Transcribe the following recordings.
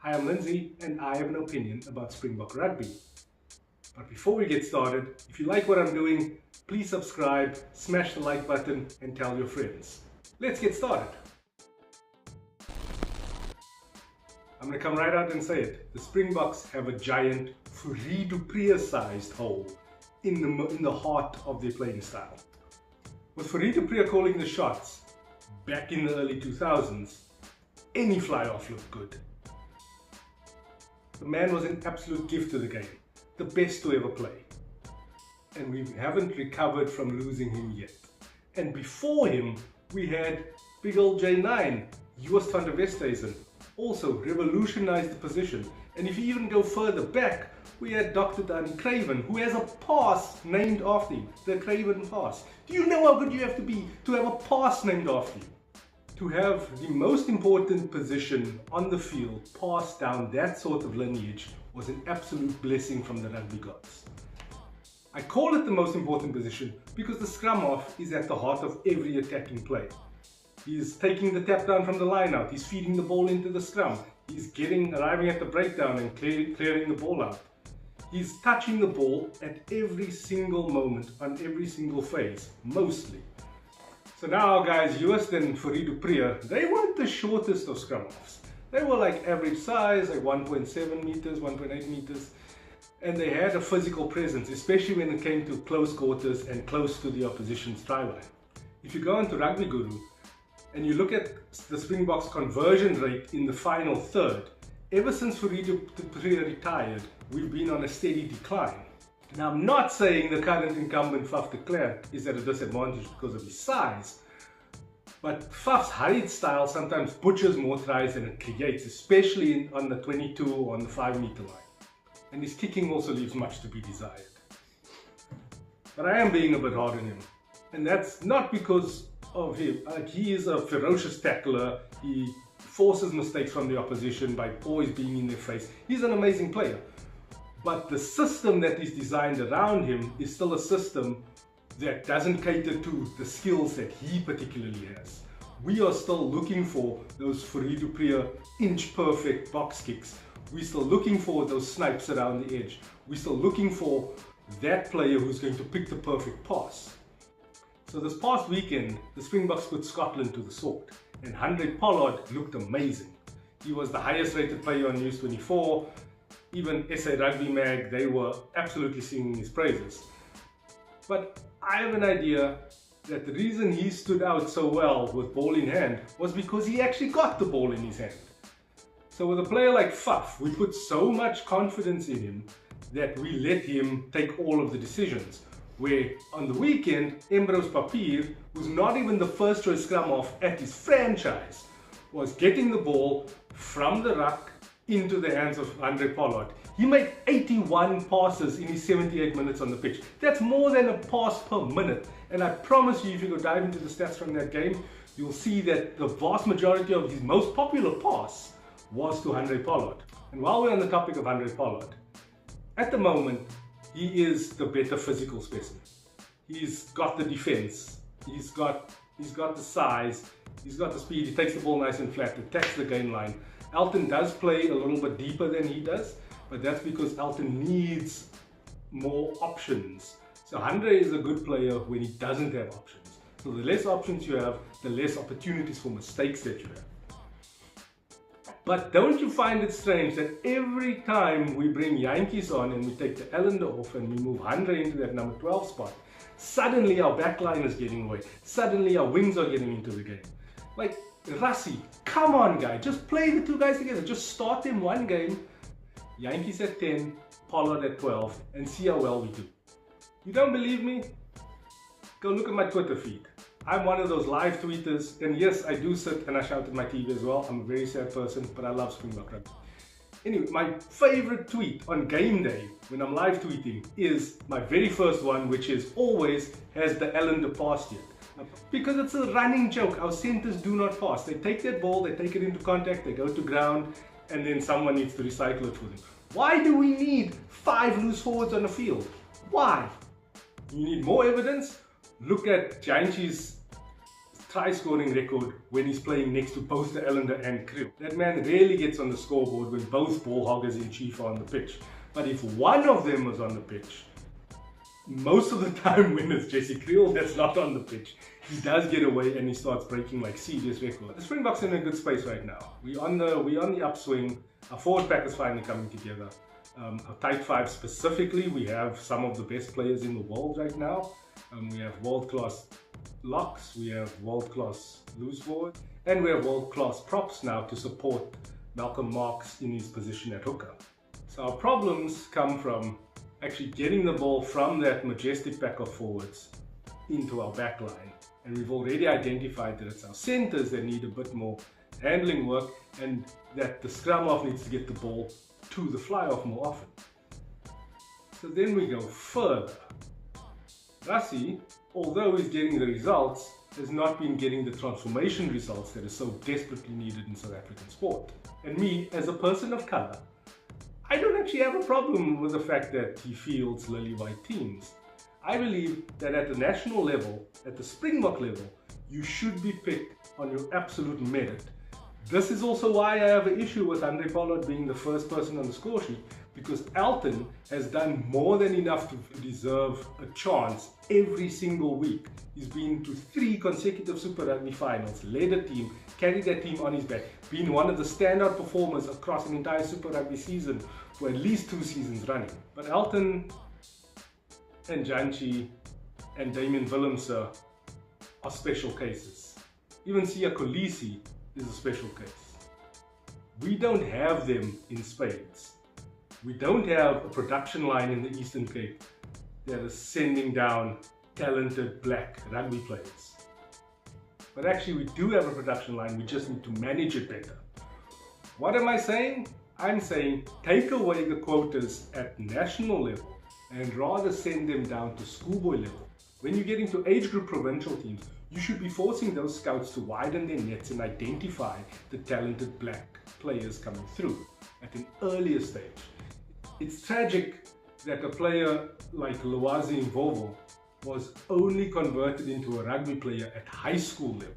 I am Lindsay and I have an opinion about Springbok rugby. But before we get started, if you like what I'm doing, please subscribe, smash the like button and tell your friends. Let's get started. I'm going to come right out and say it. The Springboks have a giant Fourie du Preez-sized hole in the heart of their playing style. With Fourie du Preez calling the shots back in the early 2000s, any fly-off looked good. The man was an absolute gift to the game, the best to ever play. And we haven't recovered from losing him yet. And before him, we had big old J9, Joost van der Westhuizen, also revolutionized the position. And if you even go further back, we had Dr. Danny Craven, who has a pass named after him, the Craven pass. Do you know how good you have to be to have a pass named after you? To have the most important position on the field passed down that sort of lineage was an absolute blessing from the rugby gods. I call it the most important position because the scrum half is at the heart of every attacking play. He's taking the tap down from the line out, he's feeding the ball into the scrum, he's arriving at the breakdown and clearing the ball out. He's touching the ball at every single moment on every single phase, mostly. So now guys, Joost and Fourie du Preez, they weren't the shortest of scrum halves. They were like average size, like 1.7 meters, 1.8 meters. And they had a physical presence, especially when it came to close quarters and close to the opposition's try line. If you go onto Rugby Guru and you look at the Springboks conversion rate in the final third, ever since Fourie du Preez retired, we've been on a steady decline. Now, I'm not saying the current incumbent Faf de Klerk is at a disadvantage because of his size, but Faf's hurried style sometimes butchers more tries than it creates, especially on the 22 or on the 5 meter line. And his kicking also leaves much to be desired. But I am being a bit hard on him, and that's not because of him. He is a ferocious tackler. He forces mistakes from the opposition by always being in their face. He's an amazing player. But the system that is designed around him is still a system that doesn't cater to the skills that he particularly has. We are still looking for those Fourie du Preez inch perfect box kicks. We're still looking for those snipes around the edge. We're still looking for that player who's going to pick the perfect pass. So this past weekend, the Springboks put Scotland to the sword, and Handré Pollard looked amazing. He was the highest rated player on News 24. Even SA Rugby Mag, they were absolutely singing his praises. But I have an idea that the reason he stood out so well with ball in hand was because he actually got the ball in his hand. So with a player like Faf, we put so much confidence in him that we let him take all of the decisions. Where on the weekend, Embrose Papier, who's not even the first choice scrum half at his franchise, was getting the ball from the ruck into the hands of Handré Pollard. He made 81 passes in his 78 minutes on the pitch. That's more than a pass per minute. And I promise you, if you go dive into the stats from that game, you'll see that the vast majority of his most popular pass was to Handré Pollard. And while we're on the topic of Handré Pollard, at the moment, he is the better physical specimen. He's got the defense, he's got the size, he's got the speed, he takes the ball nice and flat, attacks the game line. Elton does play a little bit deeper than he does, but that's because Elton needs more options. So Handré is a good player when he doesn't have options. So the less options you have, the less opportunities for mistakes that you have. But don't you find it strange that every time we bring Yankees on and we take the Ellender off and we move Handré into that number 12 spot, suddenly our backline is getting away. Suddenly our wings are getting into the game. Like, Rassie, come on guy, just play the two guys together. Just start them one game, Yankees at 10, Pollard at 12, and see how well we do. You don't believe me? Go look at my Twitter feed. I'm one of those live tweeters, and yes, I do sit and I shout at my TV as well. I'm a very sad person, but I love Springbok rugby. Anyway, my favorite tweet on game day when I'm live tweeting is my very first one, which is always, has the Ellender passed yet? Because it's a running joke. Our centers do not pass. They take that ball, they take it into contact, they go to ground, and then someone needs to recycle it for them. Why do we need 5 loose forwards on the field? Why? You need more evidence? Look at Giant's try scoring record when he's playing next to both the Islander and Kriel. That man rarely gets on the scoreboard when both ball hoggers in chief are on the pitch. But if one of them is on the pitch, most of the time when it's Jesse Kriel that's not on the pitch, he does get away and he starts breaking like serious records. The Springboks are in a good space right now. We're on the upswing. Our forward pack is finally coming together. Our tight five specifically, we have some of the best players in the world right now. We have world-class locks, we have world-class loose forward, and we have world-class props now to support Malcolm Marx in his position at hooker. So our problems come from actually getting the ball from that majestic pack of forwards into our back line. And we've already identified that it's our centers that need a bit more handling work and that the scrum half needs to get the ball to the fly-off more often. So then we go further. Rassie, although he's getting the results, has not been getting the transformation results that is so desperately needed in South African sport. And me, as a person of colour, I don't actually have a problem with the fact that he fields lily-white teams. I believe that at the national level, at the Springbok level, you should be picked on your absolute merit. This is also why I have an issue with Andre Pollard being the first person on the score sheet, because Elton has done more than enough to deserve a chance every single week. He's been to 3 consecutive Super Rugby finals, led a team, carried that team on his back, been one of the standout performers across an entire Super Rugby season for at least 2 seasons running. But Elton and Janchi and Damian Willemse are special cases. Even Siya Kolisi is a special case. We don't have them in spades. We don't have a production line in the Eastern Cape that is sending down talented black rugby players. But actually we do have a production line, we just need to manage it better. What am I saying? I'm saying take away the quotas at national level and rather send them down to schoolboy level. When you get into age group provincial teams, you should be forcing those scouts to widen their nets and identify the talented black players coming through at an earlier stage. It's tragic that a player like Lwazi Mvovo was only converted into a rugby player at high school level.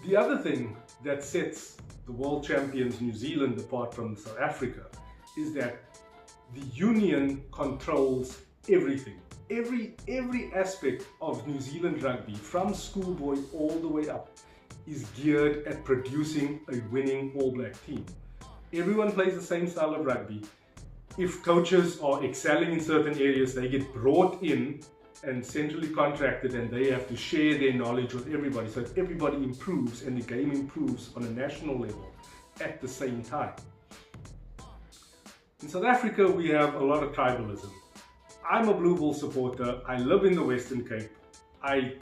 The other thing that sets the world champions New Zealand apart from South Africa is that the union controls everything. Every aspect of New Zealand rugby, from schoolboy all the way up, is geared at producing a winning All Black team. Everyone plays the same style of rugby. If coaches are excelling in certain areas, they get brought in and centrally contracted, and they have to share their knowledge with everybody so that everybody improves and the game improves on a national level at the same time. In South Africa, we have a lot of tribalism. I'm a Blue Bull supporter. I live in the Western Cape. I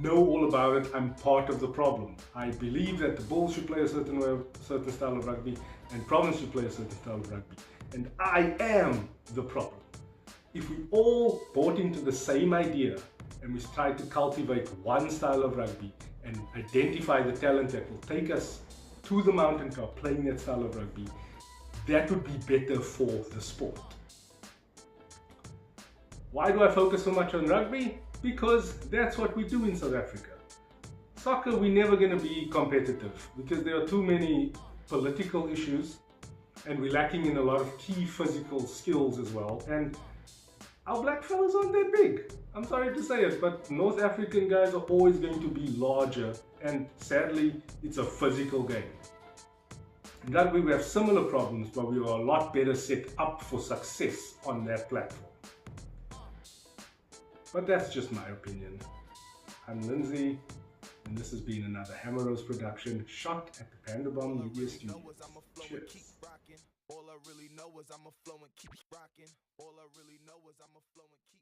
know all about it. I'm part of the problem. I believe that the Bulls should play a certain way, certain style of rugby, and Province should play a certain style of rugby. And I am the problem. If we all bought into the same idea and we tried to cultivate one style of rugby and identify the talent that will take us to the mountaintop playing that style of rugby, that would be better for the sport. Why do I focus so much on rugby? Because that's what we do in South Africa. Soccer, we're never going to be competitive because there are too many political issues and we're lacking in a lot of key physical skills as well. And our black fellas aren't that big. I'm sorry to say it, but North African guys are always going to be larger, and sadly, it's a physical game. In rugby, we have similar problems, but we are a lot better set up for success on that platform. But that's just my opinion. I'm Lindsay, and this has been another Hammer Rose production shot at the Panda Bomb Media Studios. Cheers. All I really know is I'ma flow and keep rocking. All I really know is I'ma flow and keep